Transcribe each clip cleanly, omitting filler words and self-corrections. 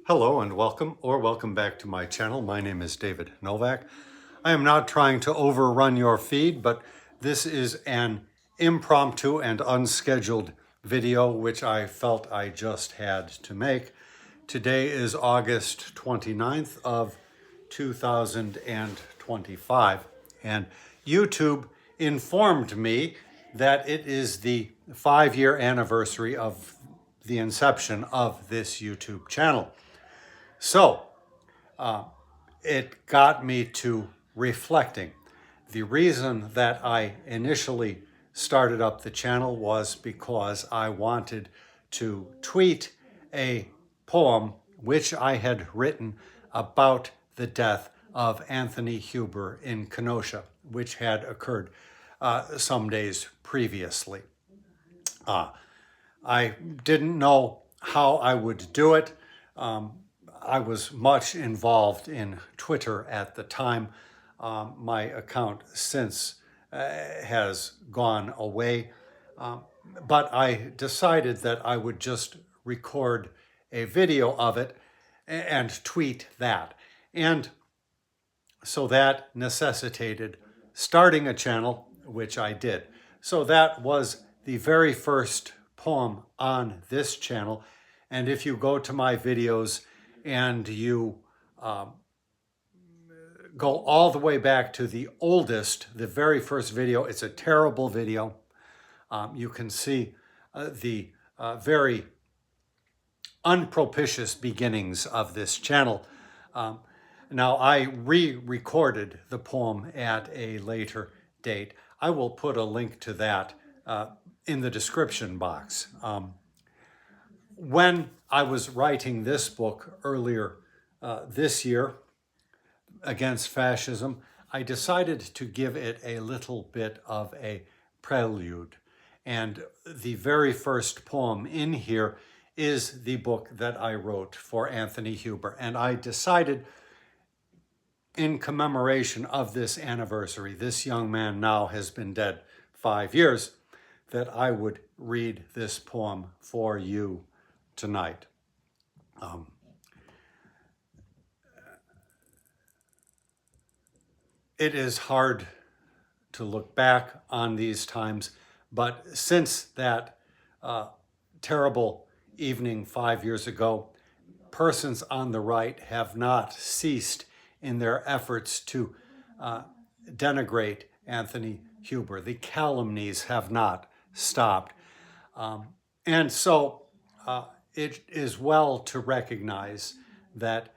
Hello and welcome back to my channel. My name is David Novak. I am not trying to overrun your feed, but this is an impromptu and unscheduled video which I felt I just had to make. Today is August 29th of 2025, and YouTube informed me that it is the 5-year anniversary of the inception of this YouTube channel. So, it got me to reflecting. The reason that I initially started up the channel was because I wanted to tweet a poem which I had written about the death of Anthony Huber in Kenosha, which had occurred some days previously. I didn't know how I would do it. I was much involved in Twitter at the time. My account since has gone away, but I decided that I would just record a video of it and tweet that. And so that necessitated starting a channel, which I did. So that was the very first poem on this channel. And if you go to my videos and you go all the way back to the oldest, the very first video, it's a terrible video. You can see the very unpropitious beginnings of this channel. Now, I re-recorded the poem at a later date. I will put a link to that in the description box. When I was writing this book earlier this year, Against Fascism, I decided to give it a little bit of a prelude. And the very first poem in here is the book that I wrote for Anthony Huber. And I decided, in commemoration of this anniversary, this young man now has been dead 5 years, that I would read this poem for you tonight. It is hard to look back on these times, but since that terrible evening 5 years ago, persons on the right have not ceased in their efforts to denigrate Anthony Huber. The calumnies have not stopped. And so it is well to recognize that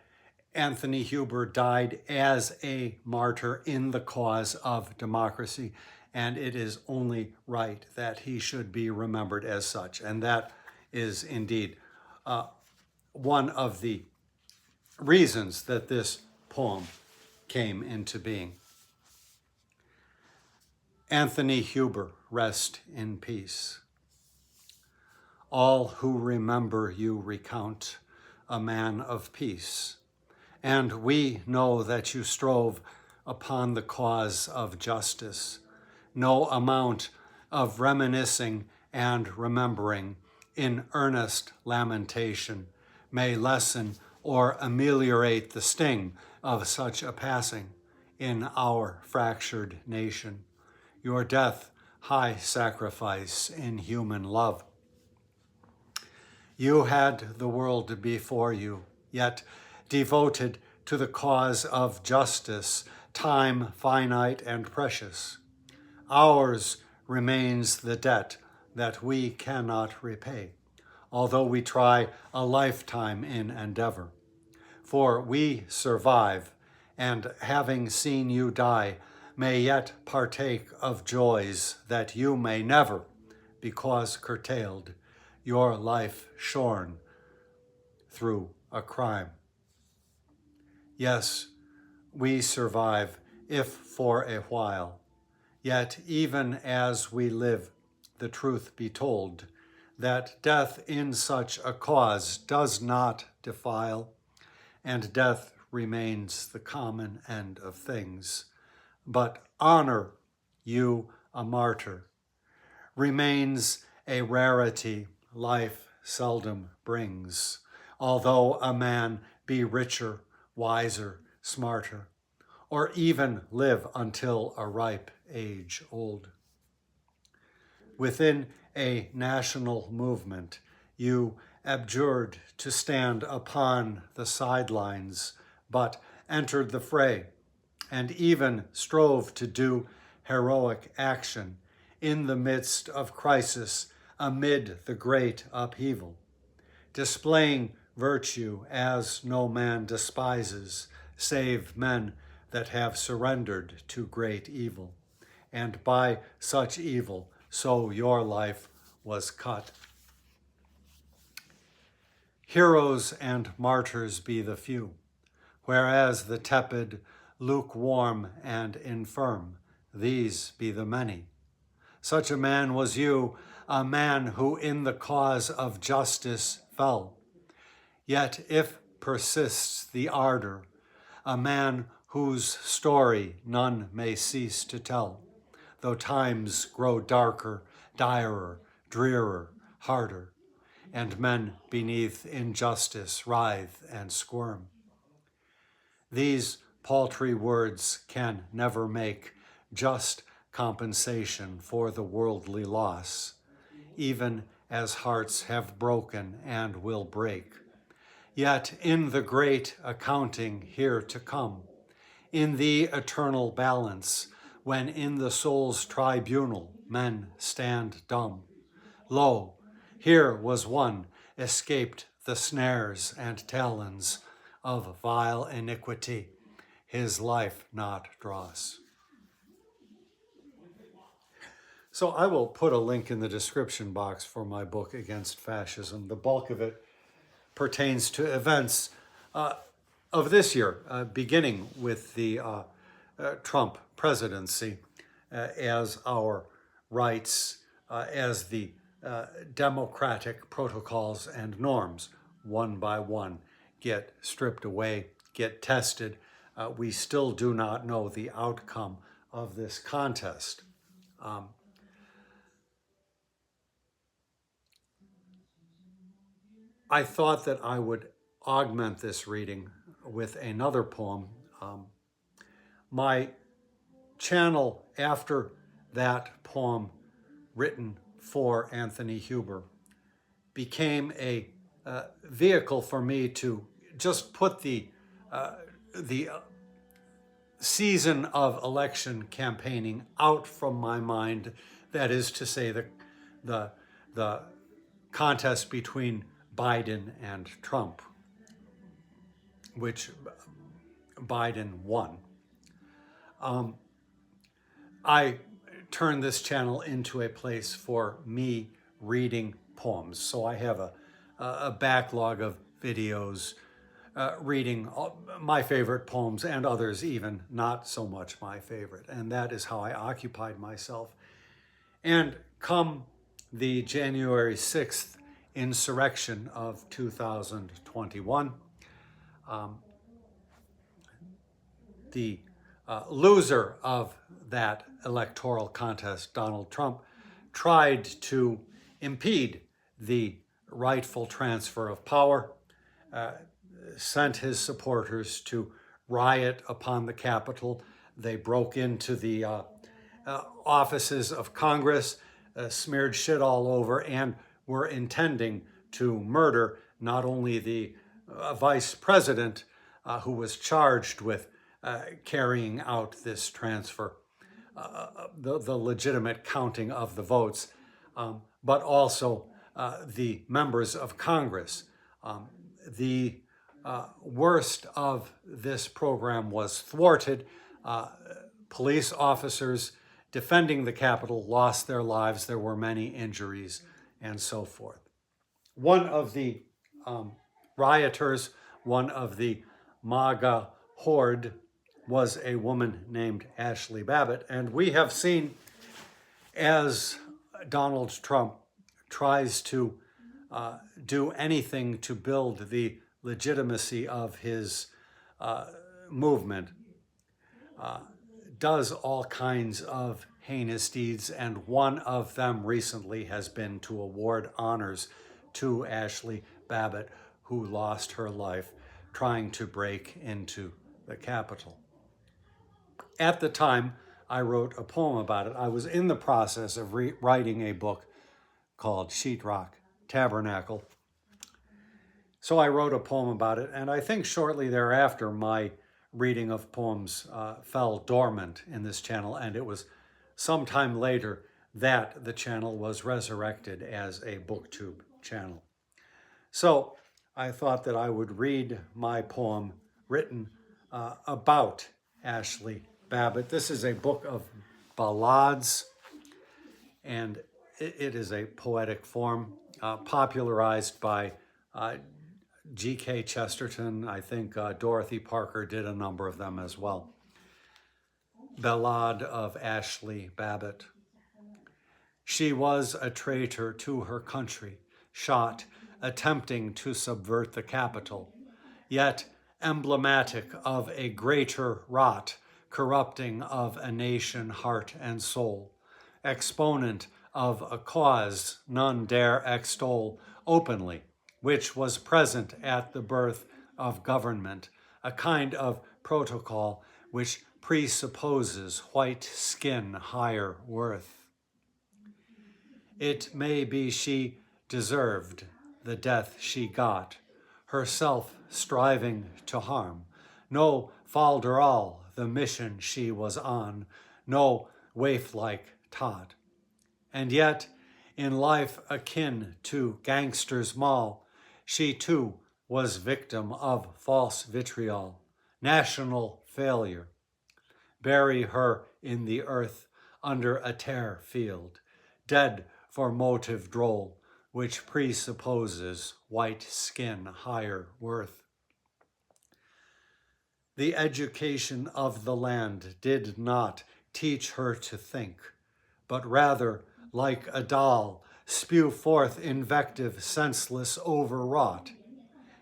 Anthony Huber died as a martyr in the cause of democracy, and it is only right that he should be remembered as such. And that is indeed one of the reasons that this poem came into being. Anthony Huber, rest in peace. All who remember you recount a man of peace. And we know that you strove upon the cause of justice. No amount of reminiscing and remembering in earnest lamentation may lessen or ameliorate the sting of such a passing in our fractured nation. Your death, high sacrifice in human love. You had the world before you, yet devoted to the cause of justice, time finite and precious. Ours remains the debt that we cannot repay, although we try a lifetime in endeavor. For we survive, and having seen you die, may yet partake of joys that you may never, because curtailed, your life shorn through a crime. Yes, we survive, if for a while. Yet even as we live, the truth be told, that death in such a cause does not defile, and death remains the common end of things. But honor, you a martyr, remains a rarity life seldom brings. although a man be richer, wiser, smarter, or even live until a ripe age old. Within a national movement, you abjured to stand upon the sidelines, but entered the fray, and even strove to do heroic action in the midst of crisis, amid the great upheaval, displaying virtue as no man despises, save men that have surrendered to great evil. And by such evil, so your life was cut. Heroes and martyrs be the few, whereas the tepid, lukewarm, and infirm, these be the many. Such a man was you, a man who in the cause of justice fell. Yet if persists the ardor, a man whose story none may cease to tell, though times grow darker, direr, drearer, harder, and men beneath injustice writhe and squirm. These paltry words can never make just compensation for the worldly loss, even as hearts have broken and will break. Yet in the great accounting here to come, in the eternal balance, when in the soul's tribunal men stand dumb, lo, here was one escaped the snares and talons of vile iniquity, his life not dross. So I will put a link in the description box for my book, Against Fascism. The bulk of it pertains to events of this year, beginning with the Trump presidency, as our rights, as the democratic protocols and norms, one by one, get stripped away, get tested. We still do not know the outcome of this contest. I thought that I would augment this reading with another poem. My channel after that poem written for Anthony Huber became a vehicle for me to just put the season of election campaigning out from my mind. That is to say, the contest between Biden and Trump, which Biden won. I turned this channel into a place for me reading poems. So I have a backlog of videos reading my favorite poems and others even not so much my favorite. And that is how I occupied myself. And come the January 6th insurrection of 2021, the loser of that electoral contest, Donald Trump, tried to impede the rightful transfer of power, sent his supporters to riot upon the Capitol. They broke into the offices of Congress, smeared shit all over, and were intending to murder not only the vice president who was charged with carrying out this transfer, the legitimate counting of the votes, but also the members of Congress. The worst of this program was thwarted. Police officers defending the Capitol lost their lives. There were many injuries and so forth. One of the rioters, one of the MAGA horde, was a woman named Ashli Babbitt. And we have seen, as Donald Trump tries to do anything to build the legitimacy of his movement, does all kinds of heinous deeds, and one of them recently has been to award honors to Ashli Babbitt, who lost her life trying to break into the Capitol. At the time, I wrote a poem about it. I was in the process of writing a book called Sheetrock Tabernacle. So I wrote a poem about it, and I think shortly thereafter, my reading of poems fell dormant in this channel, and it was sometime later that the channel was resurrected as a booktube channel. So I thought that I would read my poem written about Ashli Babbitt. This is a book of ballades, and it is a poetic form popularized by G.K. Chesterton. I think Dorothy Parker did a number of them as well. Ballad of Ashli Babbitt. She was a traitor to her country, shot attempting to subvert the Capitol, yet emblematic of a greater rot, corrupting of a nation, heart, and soul, exponent of a cause none dare extol openly, which was present at the birth of government, a kind of protocol which presupposes white skin higher worth. It may be she deserved the death she got, herself striving to harm. No falderal the mission she was on, no waif-like tot. And yet, in life akin to gangster's maul, she too was victim of false vitriol, national failure. Bury her in the earth under a tear field, dead for motive droll, which presupposes white skin higher worth. The education of the land did not teach her to think, but rather, like a doll, spew forth invective senseless overwrought,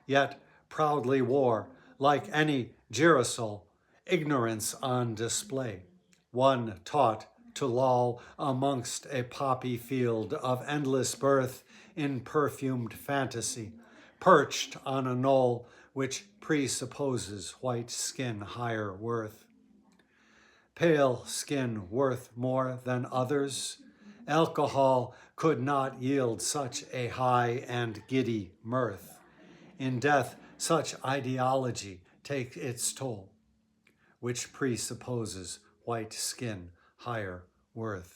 yet proudly wore, like any girasol, ignorance on display, one taught to loll amongst a poppy field of endless birth in perfumed fantasy, perched on a knoll which presupposes white skin higher worth. Pale skin worth more than others? Alcohol could not yield such a high and giddy mirth. In death, such ideology takes its toll, which presupposes white skin higher worth.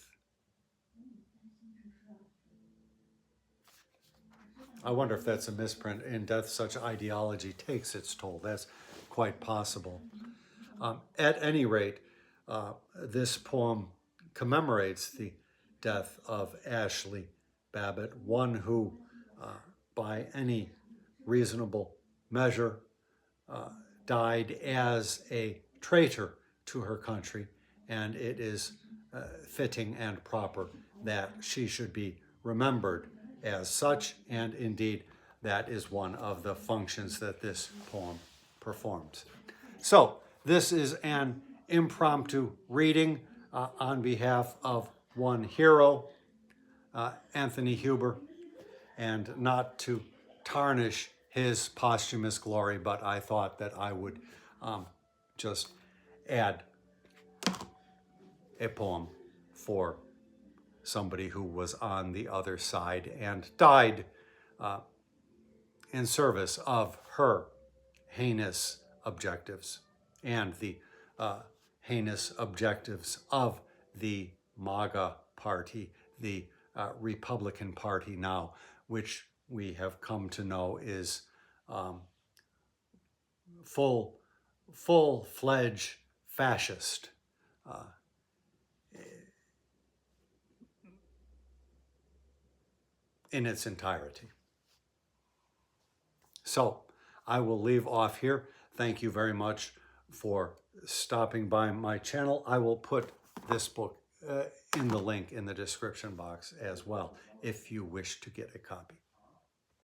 I wonder if that's a misprint. In death, such ideology takes its toll. That's quite possible. At any rate, this poem commemorates the death of Ashli Babbitt, one who, by any reasonable measure, died as a traitor to her country, and it is fitting and proper that she should be remembered as such, and indeed that is one of the functions that this poem performs. So this is an impromptu reading on behalf of one hero, Anthony Huber, and not to tarnish his posthumous glory, but I thought that I would just add a poem for somebody who was on the other side and died in service of her heinous objectives and the heinous objectives of the MAGA party, the Republican Party now, which we have come to know is full-fledged fascist. In its entirety. So I will leave off here. Thank you very much for stopping by my channel. I will put this book in the link in the description box as well if you wish to get a copy.